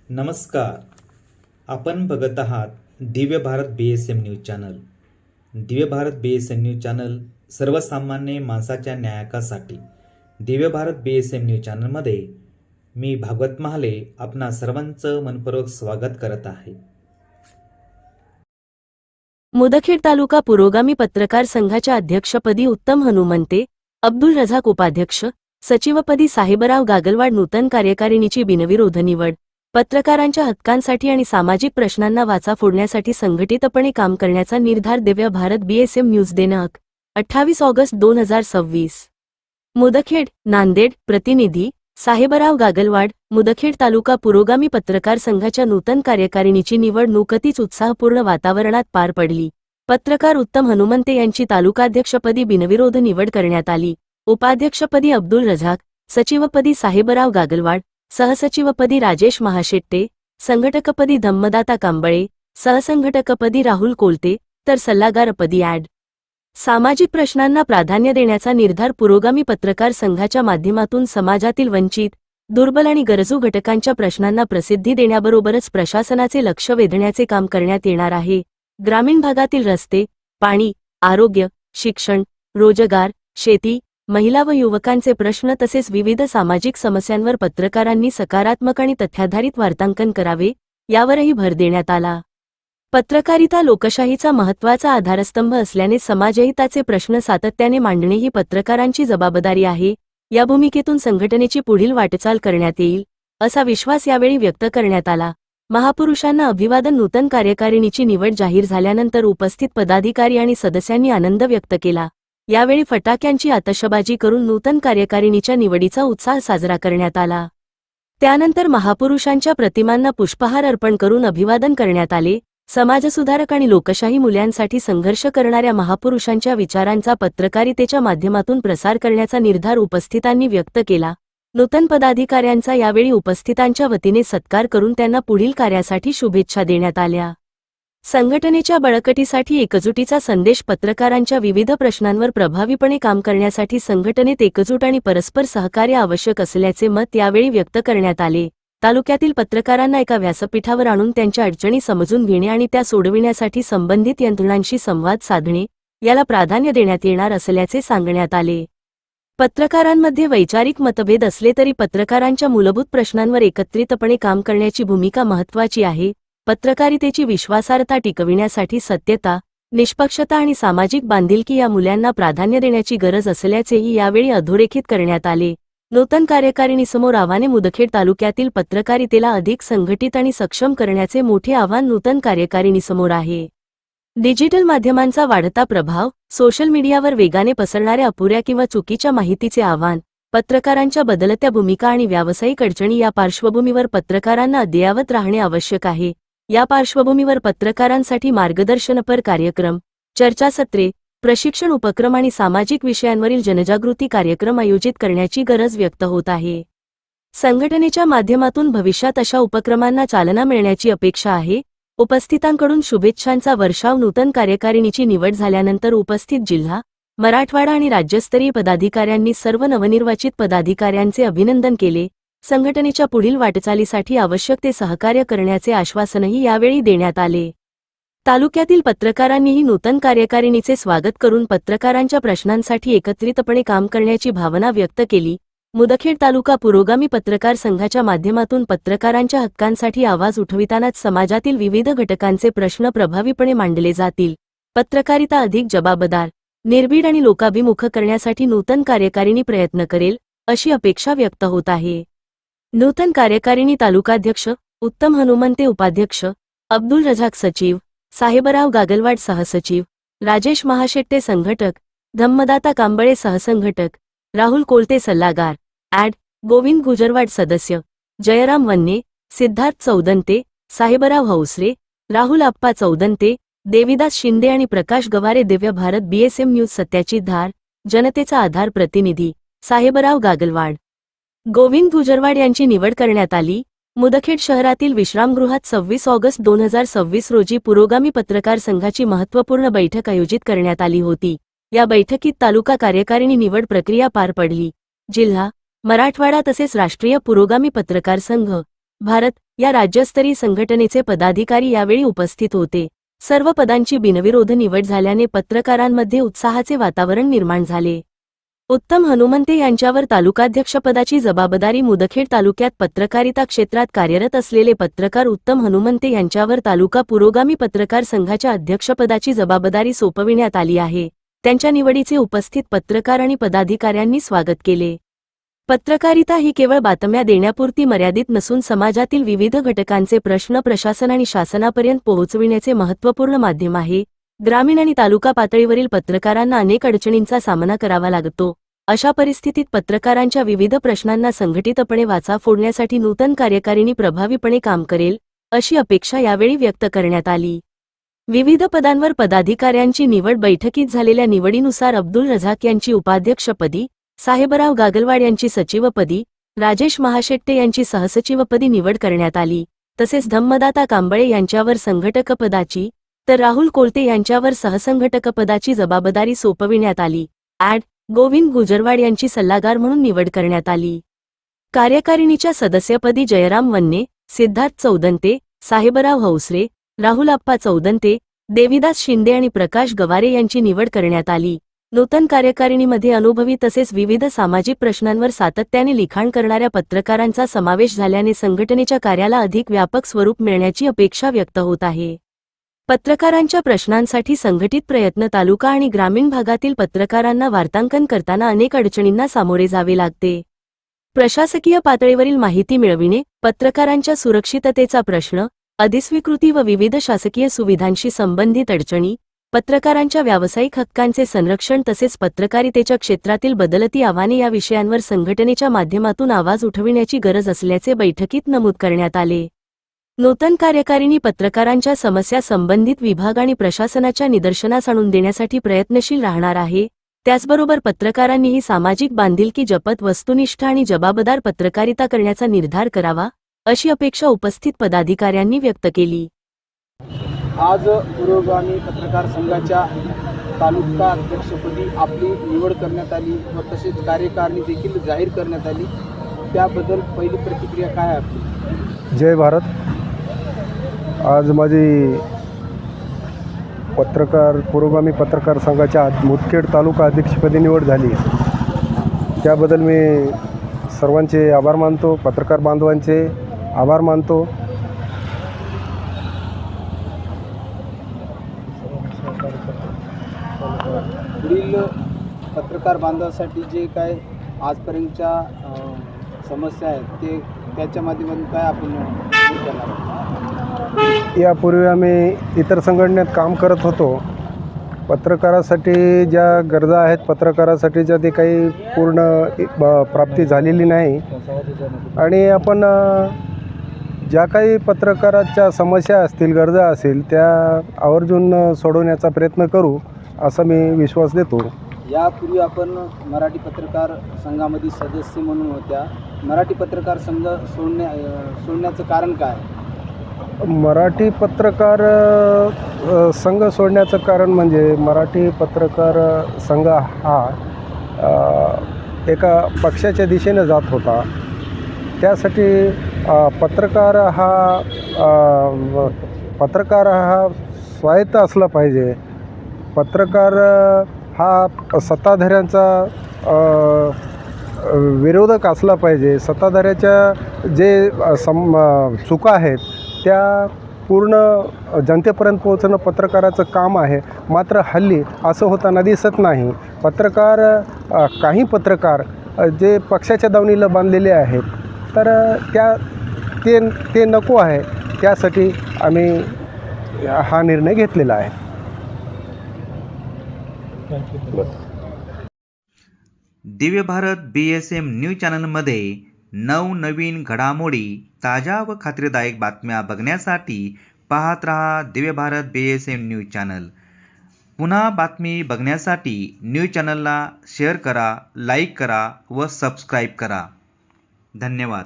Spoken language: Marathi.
नमस्कार. आपण बघत आहात Divya Bharat BSM news channel. Divya Bharat BSM news channel सर्वसामान्य माणसाच्या न्यायासाठी. दिव्य भारत BSM न्यूज चॅनलमध्ये मी भागवत महाले आपणा सर्वांचं मनपूर्वक स्वागत करत आहे. मुदखेड तालुका पुरोगामी पत्रकार संघाच्या अध्यक्षपदी उत्तम हनुमंते, अब्दुल रझाक उपाध्यक्ष, सचिवपदी साहेबराव गागलवाड. नूतन कार्यकारिणीची बिनविरोध निवड. पत्रकारांच्या हक्कांसाठी आणि सामाजिक प्रश्नांना वाचा फोडण्यासाठी संघटितपणे काम करण्याचा निर्धार. Divya Bharat BSM news. दिनांक 28 ऑगस्ट 2026. मुदखेड, नांदेड. प्रतिनिधी साहेबराव गागलवाड. मुदखेड तालुका पुरोगामी पत्रकार संघाच्या नूतन कार्यकारिणीची निवडणूक अतिच उत्साहपूर्ण वातावरणात पार पडली. पत्रकार उत्तम हनुमंते यांची तालुकाध्यक्षपदी बिनविरोध निवड करण्यात आली. उपाध्यक्षपदी अब्दुल रझाक, सचिवपदी साहेबराव गागलवाड, सहसचिवपदी राजेश महाशेट्टे, संघटकपदी धम्मदाता कांबळे, सहसंघटकपदी राहुल कोलते, तर सल्लागारपदी ॲड. सामाजिक प्रश्नांना प्राधान्य देण्याचा निर्धार. पुरोगामी पत्रकार संघाच्या माध्यमातून समाजातील वंचित, दुर्बल आणि गरजू घटकांच्या प्रश्नांना प्रसिद्धी देण्याबरोबरच प्रशासनाचे लक्ष वेधण्याचे काम करण्यात येणार आहे. ग्रामीण भागातील रस्ते, पाणी, आरोग्य, शिक्षण, रोजगार, शेती, महिला व युवकांचे प्रश्न तसेच विविध सामाजिक समस्यांवर पत्रकारांनी सकारात्मक आणि तथ्याधारित वार्तांकन करावे, यावरही भर देण्यात आला. पत्रकारिता लोकशाहीचा महत्त्वाचा आधारस्तंभ असल्याने समाजहिताचे प्रश्न सातत्याने मांडणे ही पत्रकारांची जबाबदारी आहे. या भूमिकेतून संघटनेची पुढील वाटचाल करण्यात येईल, असा विश्वास यावेळी व्यक्त करण्यात आला. महापुरुषांना अभिवादन. नूतन कार्यकारिणीची निवड जाहीर झाल्यानंतर उपस्थित पदाधिकारी आणि सदस्यांनी आनंद व्यक्त केला. यावेळी फटाक्यांची आतषबाजी करून नूतन कार्यकारिणीच्या निवडीचा उत्साह साजरा करण्यात आला. त्यानंतर महापुरुषांच्या प्रतिमांना पुष्पहार अर्पण करून अभिवादन करण्यात आले. समाजसुधारक आणि लोकशाही मूल्यांसाठी संघर्ष करणाऱ्या महापुरुषांच्या विचारांचा पत्रकारितेच्या माध्यमातून प्रसार करण्याचा निर्धार उपस्थितांनी व्यक्त केला. नूतन पदाधिकाऱ्यांचा यावेळी उपस्थितांच्या वतीने सत्कार करून त्यांना पुढील कार्यासाठी शुभेच्छा देण्यात आल्या. संघटनेच्या बळकटीसाठी एकजुटीचा संदेश. पत्रकारांच्या विविध प्रश्नांवर प्रभावीपणे काम करण्यासाठी संघटनेत एकजूट आणि परस्पर सहकार्य आवश्यक असल्याचे मत यावेळी व्यक्त करण्यात आले. तालुक्यातील पत्रकारांना एका व्यासपीठावर आणून त्यांच्या अडचणी समजून घेणे आणि त्या सोडविण्यासाठी संबंधित यंत्रणांशी संवाद साधणे, याला प्राधान्य देण्यात येणार असल्याचे सांगण्यात आले. पत्रकारांमध्ये वैचारिक मतभेद असले तरी पत्रकारांच्या मूलभूत प्रश्नांवर एकत्रितपणे काम करण्याची भूमिका महत्त्वाची आहे. पत्रकारितेची विश्वासार्हता टिकविण्यासाठी सत्यता, निष्पक्षता आणि सामाजिक बांधिलकी या मूल्यांना प्राधान्य देण्याची गरज असल्याचेही यावेळी अधोरेखित करण्यात आले. नूतन कार्यकारिणीसमोर आव्हाने. मुदखेड तालुक्यातील पत्रकारितेला अधिक संघटित आणि सक्षम करण्याचे मोठे आव्हान नूतन कार्यकारिणीसमोर आहे. डिजिटल माध्यमांचा वाढता प्रभाव, सोशल मीडियावर वेगाने पसरणाऱ्या अपुऱ्या किंवा चुकीच्या माहितीचे आव्हान, पत्रकारांच्या बदलत्या भूमिका आणि व्यावसायिक अडचणी या पार्श्वभूमीवर पत्रकारांना अद्ययावत राहणे आवश्यक आहे. या पार्श्वभूमीवर पत्रकारांसाठी मार्गदर्शनपर कार्यक्रम, चर्चासत्रे, प्रशिक्षण उपक्रम आणि सामाजिक विषयांवरील जनजागृती कार्यक्रम आयोजित करण्याची गरज व्यक्त होत आहे. संघटनेच्या माध्यमातून भविष्यात अशा उपक्रमांना चालना मिळण्याची अपेक्षा आहे. उपस्थितांकडून शुभेच्छांचा वर्षाव. नूतन कार्यकारिणीची निवड झाल्यानंतर उपस्थित जिल्हा, मराठवाडा आणि राज्यस्तरीय पदाधिकाऱ्यांनी सर्व नवनिर्वाचित पदाधिकाऱ्यांचे अभिनंदन केले. संघटनेच्या पुढील वाटचालीसाठी आवश्यक ते सहकार्य करण्याचे आश्वासनही यावेळी देण्यात आले. तालुक्यातील पत्रकारांनीही नूतन कार्यकारिणीचे स्वागत करून पत्रकारांच्या प्रश्नांसाठी एकत्रितपणे काम करण्याची भावना व्यक्त केली. मुदखेड तालुका पुरोगामी पत्रकार संघाच्या माध्यमातून पत्रकारांच्या हक्कांसाठी आवाज उठवितानाच समाजातील विविध घटकांचे प्रश्न प्रभावीपणे मांडले जातील. पत्रकारिता अधिक जबाबदार, निर्भीड आणि लोकाभिमुख करण्यासाठी नूतन कार्यकारिणी प्रयत्न करेल, अशी अपेक्षा व्यक्त होत आहे. नूतन कार्यकारिणी. तालुकाध्यक्ष उत्तम हनुमंते, उपाध्यक्ष अब्दुल रझाक, सचिव साहेबराव गागलवाड, सहसचिव राजेश महाशेट्टे, संघटक धम्मदाता कांबळे, सहसंघटक राहुल कोलते, सल्लागार ॲड. गोविंद गुजरवाड, सदस्य जयराम वन्ने, सिद्धार्थ चौदंते, साहेबराव हौसरे, राहुल आप्पा चौदंते, देविदास शिंदे आणि प्रकाश गवारे. Divya Bharat BSM news. सत्याची धार, जनतेचा आधार. प्रतिनिधी साहेबराव गागलवाड, गोविंद गुजरवाड यांची निवड करण्यात आली. मुदखेड शहरातील विश्रामगृहात 26 ऑगस्ट 2026 रोजी पुरोगामी पत्रकार संघाची महत्त्वपूर्ण बैठक आयोजित करण्यात आली होती. या बैठकीत तालुका कार्यकारिणी निवड प्रक्रिया पार पडली. जिल्हा, मराठवाडा तसेच राष्ट्रीय पुरोगामी पत्रकार संघ भारत या राज्यस्तरीय संघटनेचे पदाधिकारी यावेळी उपस्थित होते. सर्व पदांची बिनविरोध निवड झाल्याने पत्रकारांमध्ये उत्साहाचे वातावरण निर्माण झाले. उत्तम हनुमंते यांच्यावर तालुकाध्यक्षपदाची जबाबदारी मुदखेड तालुक्यात पत्रकारिता क्षेत्रात कार्यरत असलेले पत्रकार उत्तम हनुमंते यांच्यावर तालुका पुरोगामी पत्रकार संघाच्या अध्यक्षपदाची जबाबदारी सोपविण्यात आली आहे. त्यांच्या निवडीचे उपस्थित पत्रकार आणि पदाधिकाऱ्यांनी स्वागत केले. पत्रकारिता ही केवळ बातम्या देण्यापुरती मर्यादित नसून समाजातील विविध घटकांचे प्रश्न प्रशासन आणि शासनापर्यंत पोहोचविण्याचे महत्त्वपूर्ण माध्यम आहे. ग्रामीण आणि तालुका पातळीवरील पत्रकारांना अनेक अडचणींचा सामना करावा लागतो. अशा परिस्थितीत पत्रकारांच्या विविध प्रश्नांना संघटितपणे वाचा फोडण्यासाठी नूतन कार्यकारिणी प्रभावीपणे काम करेल, अशी अपेक्षा यावेळी व्यक्त करण्यात आली. विविध पदांवर पदाधिकाऱ्यांची निवड बैठकीत झालेल्या निवडीनुसार अब्दुल रझाक यांची उपाध्यक्षपदी, साहेबराव गागलवाड यांची सचिवपदी, राजेश महाशेट्टे यांची सहसचिवपदी निवड करण्यात आली. तसेच धम्मदाता कांबळे यांच्यावर संघटकपदाची तर राहुल कोलते यांच्यावर सहसंघटकपदाची जबाबदारी सोपविण्यात आली. गोविंद गुजरवाड यांची सल्लागार म्हणून निवड करण्यात आली. कार्यकारिणीच्या सदस्यपदी जयराम वन्ने, सिद्धार्थ चौदंते, साहेबराव हौसरे, राहुल आप्पा चौदंते, देविदास शिंदे आणि प्रकाश गवारे यांची निवड करण्यात आली. नूतन कार्यकारिणीमध्ये अनुभवी तसेच विविध सामाजिक प्रश्नांवर सातत्याने लिखाण करणाऱ्या पत्रकारांचा समावेश झाल्याने संघटनेच्या कार्याला अधिक व्यापक स्वरूप मिळण्याची अपेक्षा व्यक्त होत आहे. पत्रकारांच्या प्रश्नांसाठी संघटित प्रयत्न तालुका आणि ग्रामीण भागातील पत्रकारांना वार्तांकन करताना अनेक अडचणींना सामोरे जावे लागते. प्रशासकीय पातळीवरील माहिती मिळविणे, पत्रकारांच्या सुरक्षिततेचा प्रश्न, अधिस्वीकृती व विविध शासकीय सुविधांशी संबंधित अडचणी, पत्रकारांच्या व्यावसायिक हक्कांचे संरक्षण तसेच पत्रकारितेच्या क्षेत्रातील बदलती आव्हाने या विषयांवर संघटनेच्या माध्यमातून आवाज उठविण्याची गरज असल्याचे बैठकीत नमूद करण्यात आले. नूतन कार्यकारिणी पत्रकारांच्या समस्या संबंधित विभाग आणि प्रशासनाच्या निदर्शनास आणून देण्यासाठी प्रयत्नशील राहणार आहे. त्याचबरोबर पत्रकारांनीही सामाजिक बांधिलकी जपत वस्तुनिष्ठ आणि जबाबदार पत्रकारिता करण्याचा निर्धार करावा, अशी अपेक्षा उपस्थित पदाधिकाऱ्यांनी व्यक्त केली. आज पुरोगामी पत्रकार संघाच्या तालुका अध्यक्षपदी आपली निवड करण्यात आली व तसेच कार्यकारिणी देखील जाहीर करण्यात आली. त्याबद्दल पहिली प्रतिक्रिया काय आहे आपली? जय भारत. आज माझी पुरोगामी पत्रकार संघाच्या मुदखेड तालुका अध्यक्षपदी निवड झाली. त्याबद्दल मी सर्वांचे आभार मानतो, पत्रकार बांधवांचे आभार मानतो. पुढील पत्रकार बांधवांसाठी जे काय आजपर्यंतच्या समस्या आहेत त्याच्या माध्यमातून काय आपण यापूर्वी आम्ही इतर संघटनेत काम करत होतो. पत्रकारासाठी ज्या गरजा आहेत, पत्रकारासाठीच्या ते काही पूर्ण प्राप्ती झालेली नाही आणि आपण ज्या काही पत्रकाराच्या समस्या असतील, गरजा असतील त्या आवर्जून सोडवण्याचा प्रयत्न करू असा मी विश्वास देतो. यापूर्वी आपण मराठी पत्रकार संघामध्ये सदस्य म्हणून होत्या. मराठी पत्रकार संघ सोडण्याचं कारण काय? मराठी पत्रकार संघ सोडण्याचं कारण म्हणजे मराठी पत्रकार संघ हा एका पक्षाच्या दिशेनं जात होता. त्यासाठी पत्रकार हा स्वायत्त असला पाहिजे. पत्रकार हा सत्ताधाऱ्यांचा विरोधक असला पाहिजे. सत्ताधाऱ्याच्या जे चुका आहेत त्या पूर्ण जनतेपर्यंत पोहोचणं पत्रकाराचं काम आहे. मात्र हल्ली असं होताना दिसत नाही. काही पत्रकार जे पक्षाच्या दावणीला बांधलेले आहेत तर ते नको आहे. त्यासाठी आम्ही हा निर्णय घेतलेला आहे. दिव्य भारत BSM न्यूज चॅनलमध्ये नवनवीन घडामोडी, ताज्या व खात्रीदायक बातम्या बघण्यासाठी पाहत रहा Divya Bharat BSM news channel. पुन्हा बातमी बघण्यासाठी न्यूज चॅनलला शेअर करा, लाईक करा व सबस्क्राईब करा. धन्यवाद.